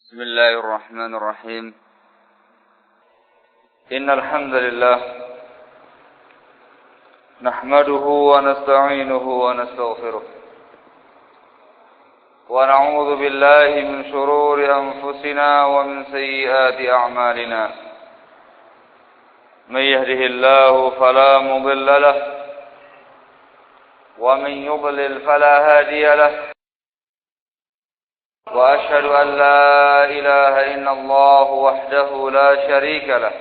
بسم الله الرحمن الرحيم إن الحمد لله نحمده ونستعينه ونستغفره ونعوذ بالله من شرور أنفسنا ومن سيئات أعمالنا من يهده الله فلا مضل له ومن يضلل فلا هادي له وأشهد أن لا إله إلا الله وحده لا شريك له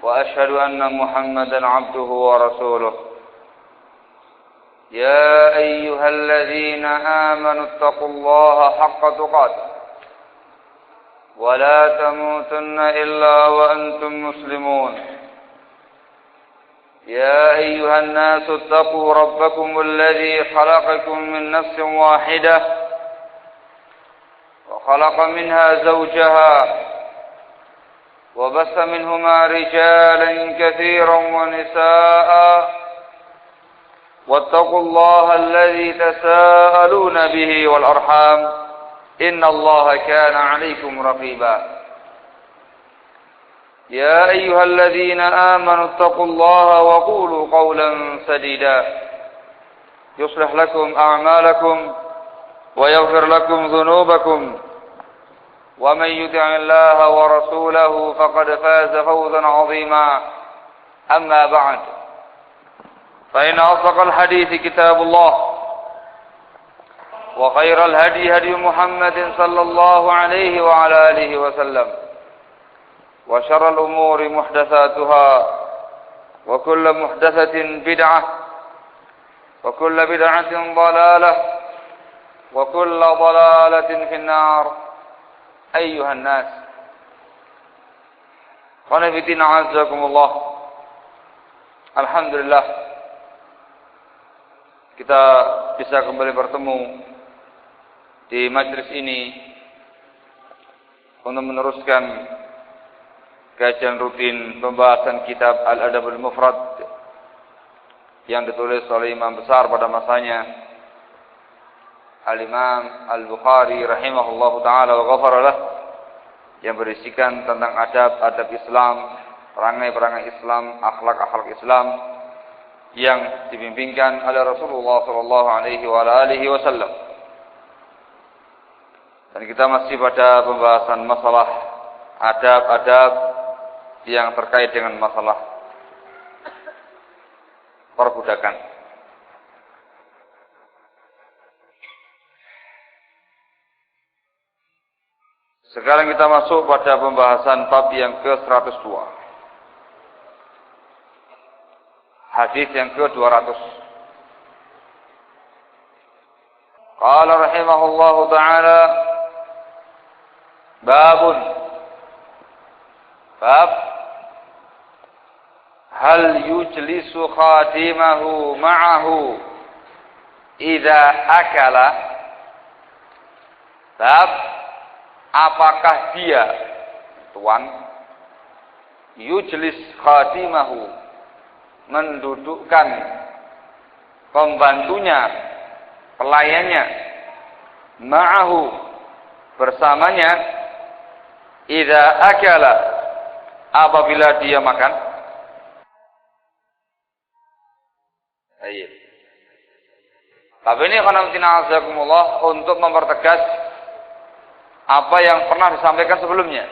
وأشهد أن محمدا عبده ورسوله يا أيها الذين آمنوا اتقوا الله حق تقاته ولا تموتن إلا وأنتم مسلمون يا أيها الناس اتقوا ربكم الذي خلقكم من نفس واحدة وخلق منها زوجها وبث منهما رجالا كثيرا ونساء واتقوا الله الذي تساءلون به والأرحام إن الله كان عليكم رقيبا يا أيها الذين آمنوا اتقوا الله وقولوا قولا سديدا يصلح لكم أعمالكم ويغفر لكم ذنوبكم ومن يطع الله ورسوله فقد فاز فوزا عظيما أما بعد فإن أصدق الحديث كتاب الله وخير الهدي هدي محمد صلى الله عليه وعلى آله وسلم وشر الأمور محدثاتها وكل محدثة بدعة وكل بدعة ضلالة وكل ضلالة في النار أيها الناس qanifitin a'azzakumullah. Alhamdulillah kita bisa kembali bertemu di majelis ini untuk meneruskan kajian rutin pembahasan kitab Al-Adabul Mufrad yang ditulis oleh imam besar pada masanya Al-Imam Al-Bukhari rahimahullahu ta'ala wa ghafaralah, yang berisikan tentang adab-adab Islam, perangai-perangai Islam, akhlak-akhlak Islam yang dibimbingkan oleh Rasulullah sallallahu alaihi wa alihi wasallam. Dan kita masih pada pembahasan masalah adab-adab yang terkait dengan masalah perbudakan. Sekarang kita masuk pada pembahasan bab yang ke-102. Hadis yang ke-200. Qala rahimahullahu ta'ala babun bab hal yujlisu khadimahu ma'ahu idza akala. Bab apakah dia, tuan, yujlis khadimahu, mendudukkan pembantunya, pelayannya, ma'ahu, bersamanya, idza akala, apabila dia makan. Baik. Tapi ini khonamtina azakumullah untuk mempertegas apa yang pernah disampaikan sebelumnya,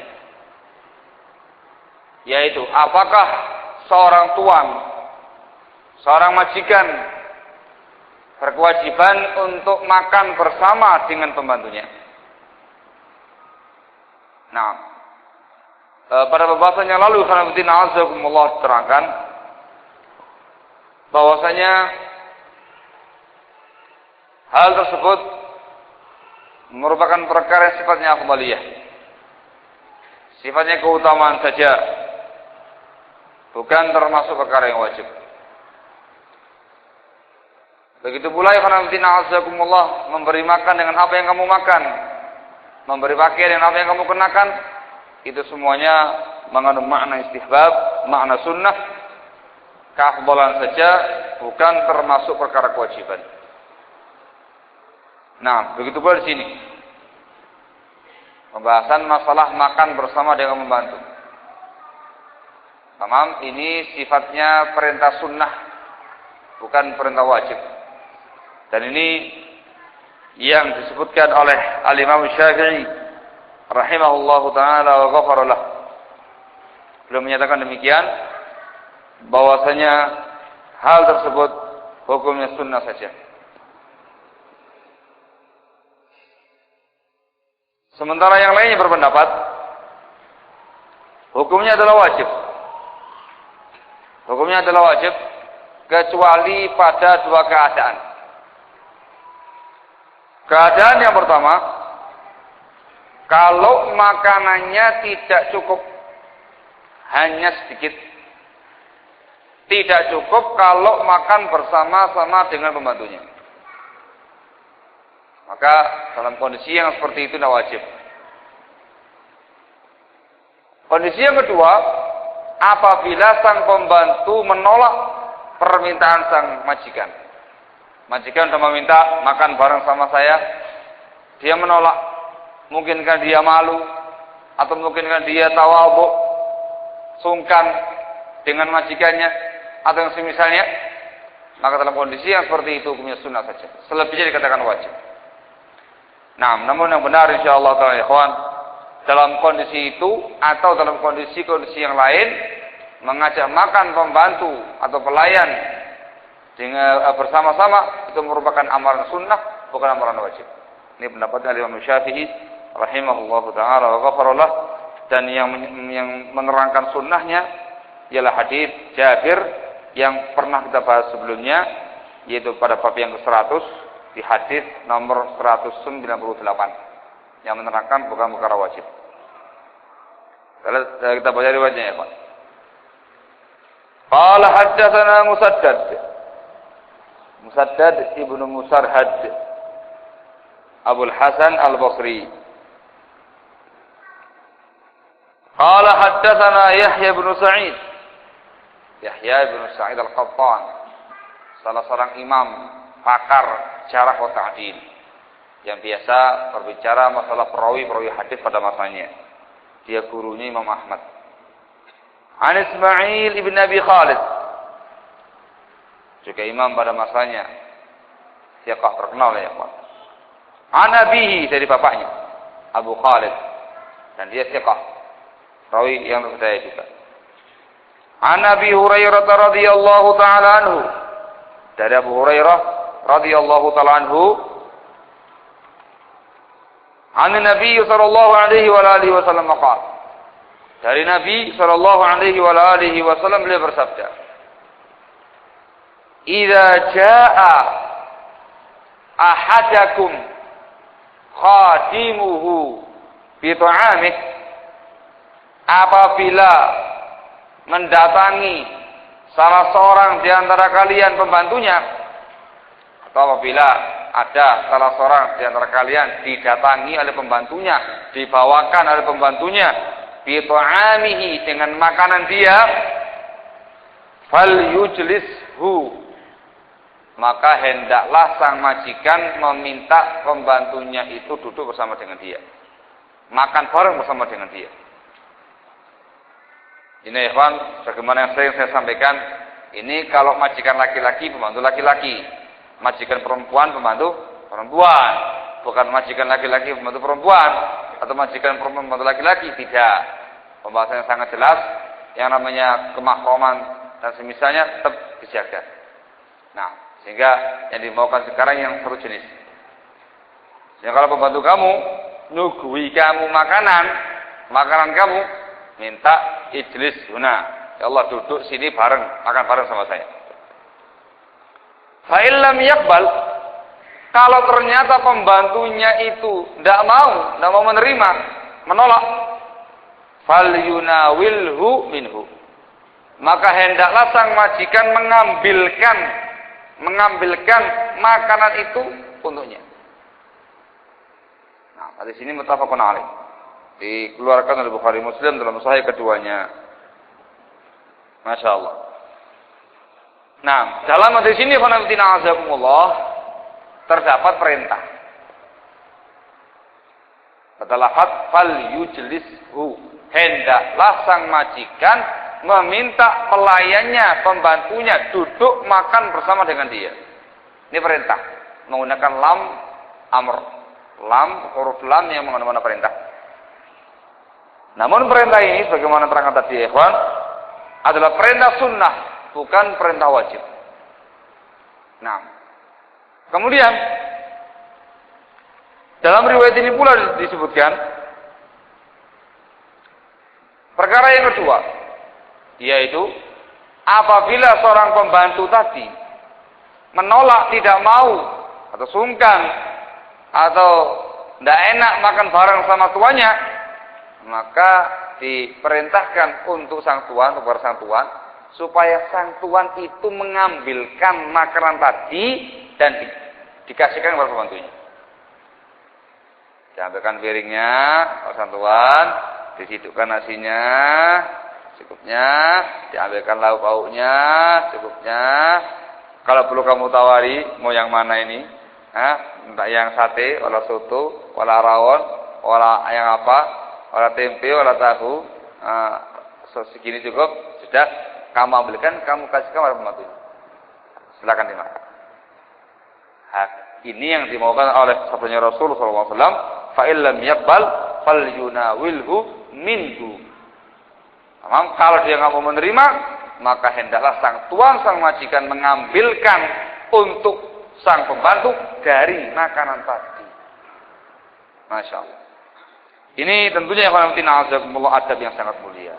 yaitu apakah seorang tuan, seorang majikan berkewajiban untuk makan bersama dengan pembantunya. Nah, pada pembahasan yang lalu khonamtina azakumullah terangkan bahwasanya hal tersebut merupakan perkara yang sifatnya afdaliyah, sifatnya keutamaan saja, bukan termasuk perkara yang wajib. Begitu pula ya khonamtina azakumullah, memberi makan dengan apa yang kamu makan, memberi pakaian dengan apa yang kamu kenakan, itu semuanya mengandung makna istihbab, makna sunnah, keafdalan saja, bukan termasuk perkara kewajiban. Nah, begitu pula di sini. Pembahasan masalah makan bersama dengan membantu. Tamam, ini sifatnya perintah sunnah, bukan perintah wajib. Dan ini yang disebutkan oleh Al-Imam Syafi'i rahimahullahu taala wa ghafara lah. Beliau menyatakan demikian, bahwasanya hal tersebut hukumnya sunnah saja. Sementara yang lainnya berpendapat hukumnya adalah wajib. Hukumnya adalah wajib kecuali pada dua keadaan. Keadaan yang pertama, kalau makanannya tidak cukup, hanya sedikit. Tidak cukup kalau makan bersama-sama dengan pembantunya. Maka dalam kondisi yang seperti itu tidak wajib. Kondisi yang kedua, apabila sang pembantu menolak permintaan sang majikan. Majikan sudah meminta makan bareng sama saya, dia menolak. Mungkinkah dia malu, atau mungkinkah dia tawadhu, sungkan dengan majikannya, atau yang semisalnya. Maka dalam kondisi yang seperti itu hukumnya sunnah saja. Selebihnya dikatakan wajib. Nah, namun yang benar insyaallah ta'ala ikhwan, dalam kondisi itu atau dalam kondisi-kondisi yang lain, mengajak makan pembantu atau pelayan dengan bersama-sama itu merupakan amalan sunnah, bukan amalan wajib. Ini pendapatnya Imam Syafi'i rahimahullahu taala wa ghafarallah, dan yang menerangkan sunnahnya ialah hadis Jabir yang pernah kita bahas sebelumnya, yaitu pada bab yang ke-100 di hadis nomor 198 yang menerangkan bukan perkara wajib. Kita baca riwayatnya ya Pak. Qala haddatsana Musaddad ibnu Musarhad Abul Hasan Al-Basri. Qala haddatsana Yahya bin Sa'id. Yahya bin Sa'id Al-Qattan, salah seorang imam pakar jarh wa ta'dil yang biasa berbicara masalah perawi-perawi hadis pada masanya. Dia gurunya Imam Ahmad. An Ismail ibn Abi Khalid, juga imam pada masanya, thiqah terkenal ya Pak. An abihi, dari bapaknya Abu Khalid, dan dia thiqah, rawi yang terpercaya juga. An Abi Hurairah radhiyallahu taala anhu, dari Abu Hurairah radhiyallahu taala anhu, an Nabi sallallahu alaihi wa alihi wasallam qala, dari Nabi sallallahu alaihi wa alihi wasallam beliau bersabda, "Idza jaa ahadakum khadimuhu bi ta'amih," apabila mendatangi salah seorang di antara kalian pembantunya, atau apabila ada salah seorang di antara kalian didatangi oleh pembantunya, dibawakan oleh pembantunya, bi ta'amihi, dengan makanan dia, fal yujlishu, maka hendaklah sang majikan meminta pembantunya itu duduk bersama dengan dia, makan bareng bersama dengan dia. Ini ikhwan, bagaimana yang sering saya sampaikan, ini kalau majikan laki-laki, pembantu laki-laki, majikan perempuan, pembantu perempuan, bukan majikan laki-laki, pembantu perempuan, atau majikan perempuan, pembantu laki-laki, tidak. Pembahasannya sangat jelas, yang namanya kemahroman dan semisalnya tetap dijaga. Nah, sehingga yang dimaukan sekarang yang satu jenis. Sehingga kalau pembantu kamu nyugui kamu makanan kamu, minta ijlis huna, ya Allah duduk sini bareng, makan bareng sama saya. Fa illam yaqbal, kalau ternyata pembantunya itu tidak mau menerima, menolak, fal yunawilhu minhu, maka hendaklah sang majikan mengambilkan makanan itu untuknya. Nah, di sini muttafaqun alaih, dikeluarkan oleh Bukhari Muslim dalam sahih keduanya. Masya Allah. Nah, dalam hadis ini terdapat perintah. Kata lafaz fal yujlishu, hendaklah sang majikan meminta pelayannya, pembantunya duduk makan bersama dengan dia. Ini perintah menggunakan lam amr. Lam, huruf lam yang mengandung perintah. Namun perintah ini sebagaimana terangkan tadi ikhwan adalah perintah sunnah, bukan perintah wajib. Nah, kemudian dalam riwayat ini pula disebutkan perkara yang kedua, yaitu apabila seorang pembantu tadi menolak, tidak mau atau sungkan atau tidak enak makan bareng sama tuannya, maka diperintahkan untuk sang tuan, kepada sang tuan, supaya sang tuan itu mengambilkan makanan tadi dan dikasihkan kepada pembantunya. Diambilkan piringnya oleh sang tuan, disidukkan nasinya cukupnya, diambilkan lauk pauknya cukupnya. Kalau perlu kamu tawari, mau yang mana ini? Entah yang sate, wala soto, wala rawon, wala yang apa, wala tempe, wala tahu. Segini cukup, sudah kamu ambilkan, kamu kasihkan kepada pembantu. Silakan dimakan. Ini yang dimaukan oleh sabdanya Rasul SAW. Fa'illam yakbal fal yunawilhu minhu. Kalau dia nggak mau menerima, maka hendaklah sang tuan, sang majikan mengambilkan untuk sang pembantu dari makanan tadi. Masya Allah. Ini tentunya adab yang sangat mulia.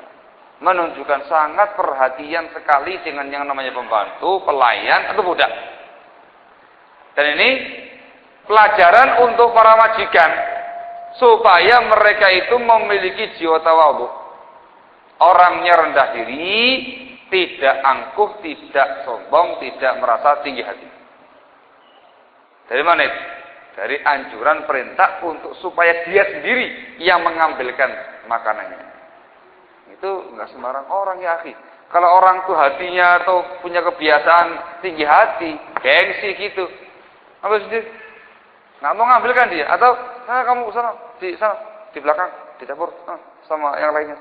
Menunjukkan sangat perhatian sekali dengan yang namanya pembantu, pelayan atau budak. Dan ini pelajaran untuk para majikan supaya mereka itu memiliki jiwa tawadhu. Orangnya rendah diri, tidak angkuh, tidak sombong, tidak merasa tinggi hati. Dari mana itu? Dari anjuran perintah untuk supaya dia sendiri yang mengambilkan makanannya. Itu enggak sembarang orang ya akhi. Kalau orang tuh hatinya atau punya kebiasaan tinggi hati, gengsi gitu, ambil sendiri. Nggak mau ngambilkan dia, atau kamu sana di belakang di dapur sama yang lainnya.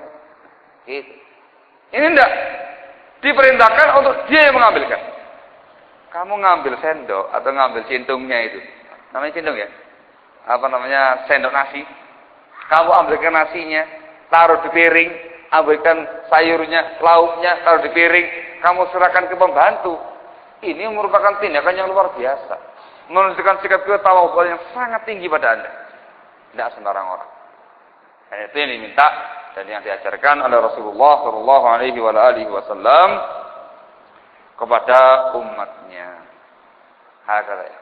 Gitu. Ini enggak diperintahkan untuk dia yang mengambilkan. Kamu ngambil sendok atau ngambil centungnya itu, namanya centung ya? Apa namanya, sendok nasi? Kamu ambilkan nasinya, taruh di piring, ambilkan sayurnya, lauknya, taruh di piring, kamu serahkan ke pembantu. Ini merupakan tindakan yang luar biasa, menunjukkan sikap tawadhu yang sangat tinggi pada Anda. Tidak sembarang orang. Dan itu yang diminta dan yang diajarkan oleh Rasulullah Shallallahu Alaihi Wasallam kepada umatnya. Hakala ya.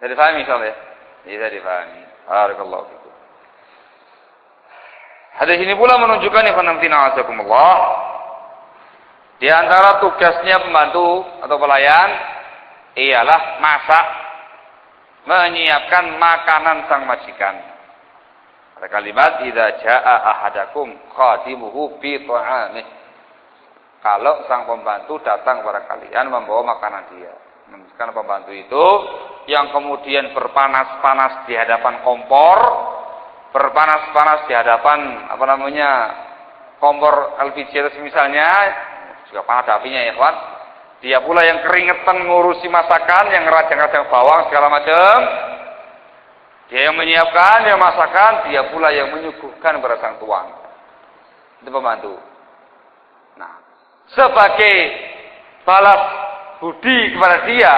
Jadi difahami insyaallah ya? Bisa difahami. Barakallahu fikum. Hadis ini pula menunjukkan ikhwanatina di antara tugasnya pembantu atau pelayan ialah masak, menyiapkan makanan sang majikan. Ada kalimat idza jaa ahadakum khadimuhu bi ta'amih. Kalau sang pembantu datang kepada kalian membawa makanan dia. Karena pembantu itu yang kemudian berpanas-panas di hadapan kompor, berpanas-panas di hadapan kompor LPG itu misalnya, juga panas apinya ya kawan. Dia pula yang keringetan ngurusi masakan, yang ngerajang-rajang bawang segala macam. Dia yang menyiapkan, yang masakan, dia pula yang menyuguhkan kepada sang tuan. Itu pembantu. Nah, sebagai balas budi kepada dia,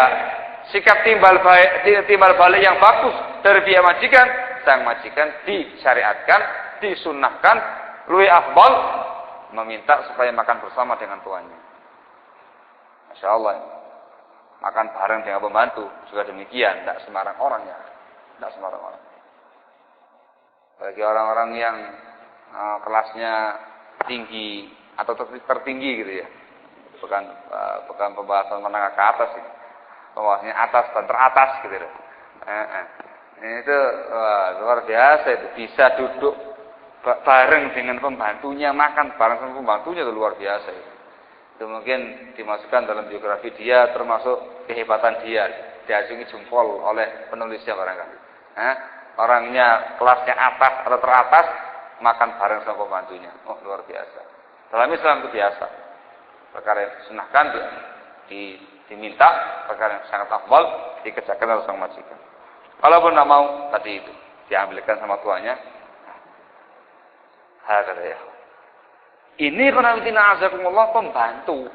sikap timbal balik yang bagus dari pihak majikan, sang majikan disyariatkan, disunnahkan, luwih afdal meminta supaya makan bersama dengan tuannya. Masya Allah, makan bareng dengan pembantu juga demikian, tidak sembarang orang ya, tidak sembarang orang. Bagi orang-orang yang kelasnya tinggi atau tertinggi gitu ya, bukan pembahasan menengah ke atas ini, pembahasannya atas dan teratas gitu ya. Itu luar biasa, itu bisa duduk bareng dengan pembantunya, makan bareng sama pembantunya, itu luar biasa itu. Itu mungkin dimasukkan dalam biografi dia, termasuk kehebatan dia, diacungi jempol oleh penulisnya barangkali. orangnya kelasnya atas atau teratas, makan bareng sama pembantunya. Oh, luar biasa. Dalam Islam itu biasa. Perkara yang disunahkan diminta, perkara yang sangat afdal dikerjakan oleh sang majikan. Kalaupun tidak mau, tadi itu diambilkan sama tuannya. Hakada ya. Ini qanawitina azakumullah pembantu.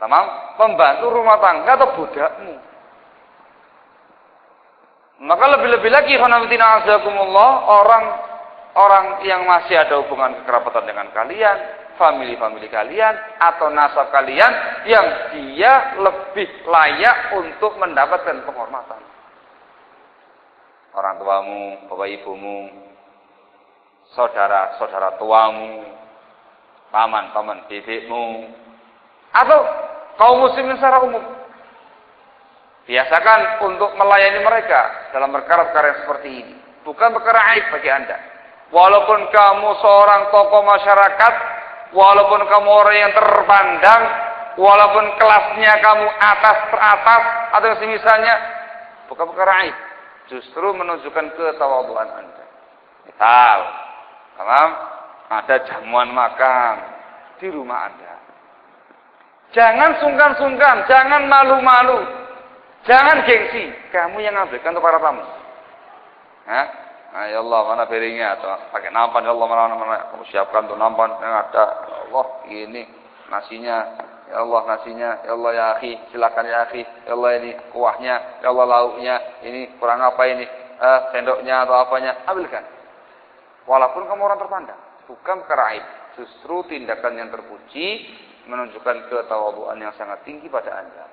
Tamam? Pembantu rumah tangga atau budakmu. Maka lebih-lebih lagi qanawitina azakumullah orang yang masih ada hubungan kekerabatan dengan kalian, famili kalian atau nasab kalian yang dia lebih layak untuk mendapatkan penghormatan. Orang tuamu, bapak ibumu, saudara tuamu, paman bibikmu, atau kaum muslimin secara umum. Biasakan untuk melayani mereka dalam perkara-perkara yang seperti ini. Bukan perkara aib bagi Anda. Walaupun kamu seorang tokoh masyarakat, walaupun kamu orang yang terpandang, walaupun kelasnya kamu teratas atau semisalnya, bukan perkara aib. Justru menunjukkan ketawaduan Anda. Misal, ada jamuan makan di rumah Anda. Jangan sungkan-sungkan, jangan malu-malu, jangan gengsi. Kamu yang ambilkan untuk para tamu. Ya Allah, mana piringnya? Atau pakai nampan, ya Allah, mana kamu siapkan untuk nampan yang ada. Ya Allah, ini nasinya. Ya Allah, nasinya. Ya Allah, ya akhi, silakan ya akhi. Ya Allah, ini kuahnya. Ya Allah, lauknya. Ini kurang apa ini? Sendoknya atau apanya? Ambilkan. Walaupun kamu orang terpandang, bukan perkara aib. Justru tindakan yang terpuji menunjukkan ketawaduan yang sangat tinggi pada Anda.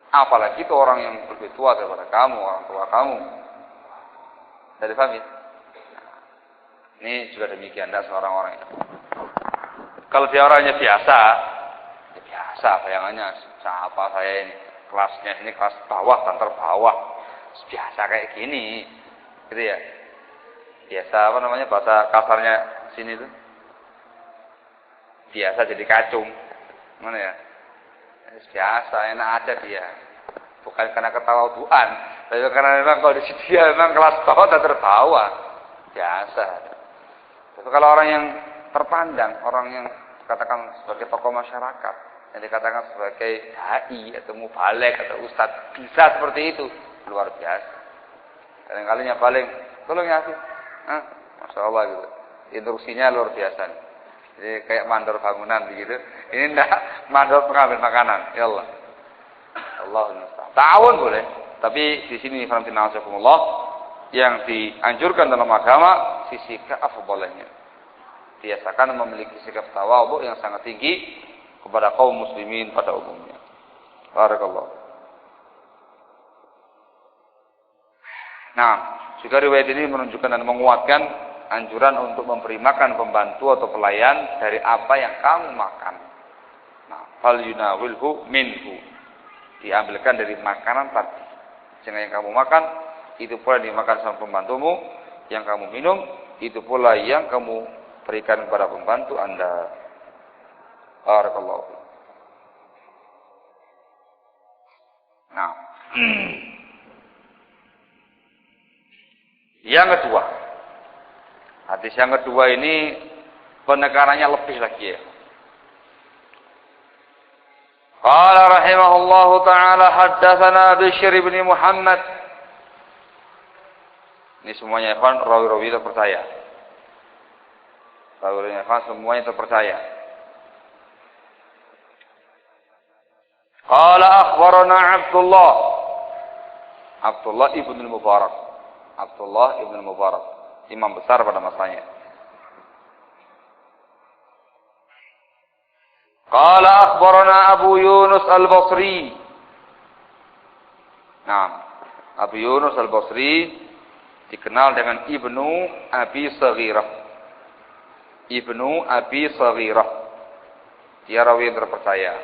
Apalagi itu orang yang lebih tua daripada kamu, orang tua kamu. Dari family. Ini juga demikian, tidak seorang orang itu. Kalau dia orangnya biasa, ya biasa bayangannya. Siapa saya ini? Kelasnya ini kelas bawah dan terbawah. Biasa kayak gini. Gitu ya. Biasa apa namanya bahasa kasarnya sini tuh? Biasa jadi kacung. Mana ya? Biasa, enak aja dia. Bukan karena ketawaduan, tapi karena memang kondisi dia memang kelas bawah dan terbawah. Biasa. Tapi kalau orang yang terpandang, orang yang dikatakan sebagai tokoh masyarakat, yang dikatakan sebagai dai atau mubalek atau ustadz, bisa seperti itu, luar biasa. Kadang-kalinya paling, tolong ya sih. Masya Allah gitu. Instruksinya luar biasa. Jadi kayak mandor bangunan begitu. Ini enggak mandor pengambil makanan. Ya Allah. Allahumma ta'awun boleh. Tapi di sini alhamdulillah yang dianjurkan dalam agama sisi keafdalannya. Biasakan memiliki sikap tawadhu yang sangat tinggi kepada kaum muslimin pada umumnya. Barakallah. Nah, juga riwayat ini menunjukkan dan menguatkan anjuran untuk memberi makan pembantu atau pelayan dari apa yang kamu makan. Nah, fal yunawilhu minhu. Diambilkan dari makanan tadi. Jangan yang kamu makan, itu pula dimakan sama pembantumu. Yang kamu minum, itu pula yang kamu berikan kepada pembantu Anda. Barakallahu. Nah, yang kedua, hadis yang kedua ini penekanannya lebih lagi ya. Qala rahimahullahu ta'ala haddatsana Bishr bin Muhammad. Ini semuanya ikhwan rawi-rawi terpercaya. Rawi-rawi ikhwan semuanya terpercaya. Qala akhbarana Abdullah ibn al-Mubarak. Abdullah ibn al-Mubarak, imam besar pada masanya. Qala akhbarana Abu Yunus al-Basri. Nah, Abu Yunus al-Basri dikenal dengan Ibnu Abi Saghirah. Ibnu Abi Saghirah. Dia rawi yang terpercaya.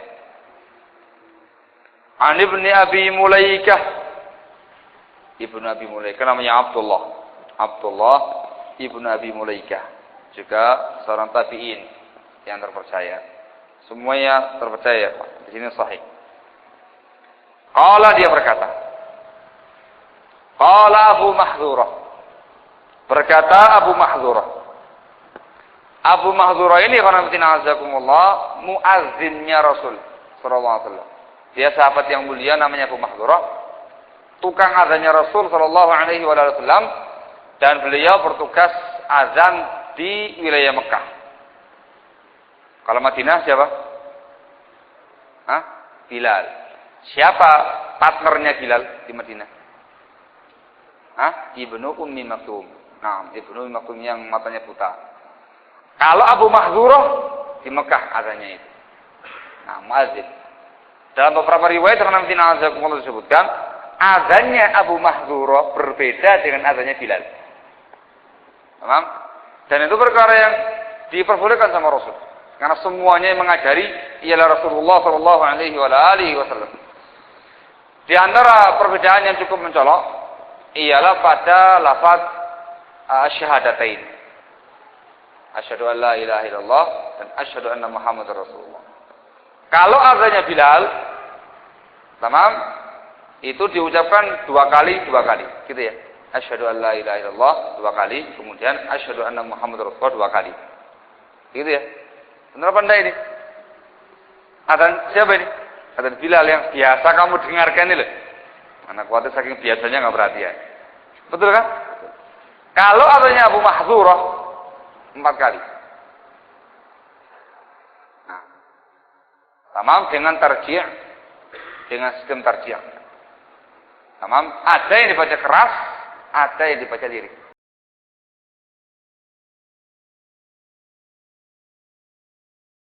An Ibni Abi Mulaikah. Ibnu Abi Mulaikah namanya Abdullah. Abdullah Ibnu Abi Mulaikah. Juga seorang tabi'in yang terpercaya. Semuanya terpercaya. Di sini sahih. Qala dia berkata, Qala Abu Mahdzurah. Berkata Abu Mahdzurah. Abu Mahdzurah ini qanaatina azakumullah muazzinnya Rasul sallallahu alaihi wasallam. Dia sahabat yang mulia namanya Abu Mahdzurah, tukang azannya Rasul sallallahu alaihi wasallam, dan beliau bertugas azan di wilayah Mekah. Kalau Madinah siapa? Hah? Bilal. Siapa partnernya Bilal di Madinah? Hah? Ibnu Ummi Maktum. Nah, Ibnu Ummi Maktum yang matanya buta. Kalau Abu Mahdzurah di Mekah azannya itu. Nah, muazzin. Dalam beberapa riwayat Nabi Muhammad disebutkan, azannya Abu Mahdzurah berbeda dengan azannya Bilal. Paham? Dan itu perkara yang diperbolehkan sama Rasul. Karena semuanya yang mengajari ialah Rasulullah sallallahu alaihi wasallam. Di antara perbedaan yang cukup mencolok ialah pada lafaz syahadatain. Asyhadu an la ilaha illallah dan asyhadu anna Muhammadar Rasulullah. Kalau azannya Bilal, tamam, itu diucapkan dua kali, gitu ya. Asyhadu an la ilaha illallah dua kali, kemudian asyhadu anna Muhammadar Rasulullah dua kali. Gitu ya. Benar apa enggak ini? Azan siapa ini? Azan Bilal yang biasa kamu dengarkan ini loh. Anak khawatir saking biasanya enggak perhatian. Betul kan? Kalau azannya Abu Mahdzurah 4 kali. Nah, tamam dengan tarjih, dengan sistem tarjih. Tamam, ada yang dibaca keras, ada yang dibaca lirik.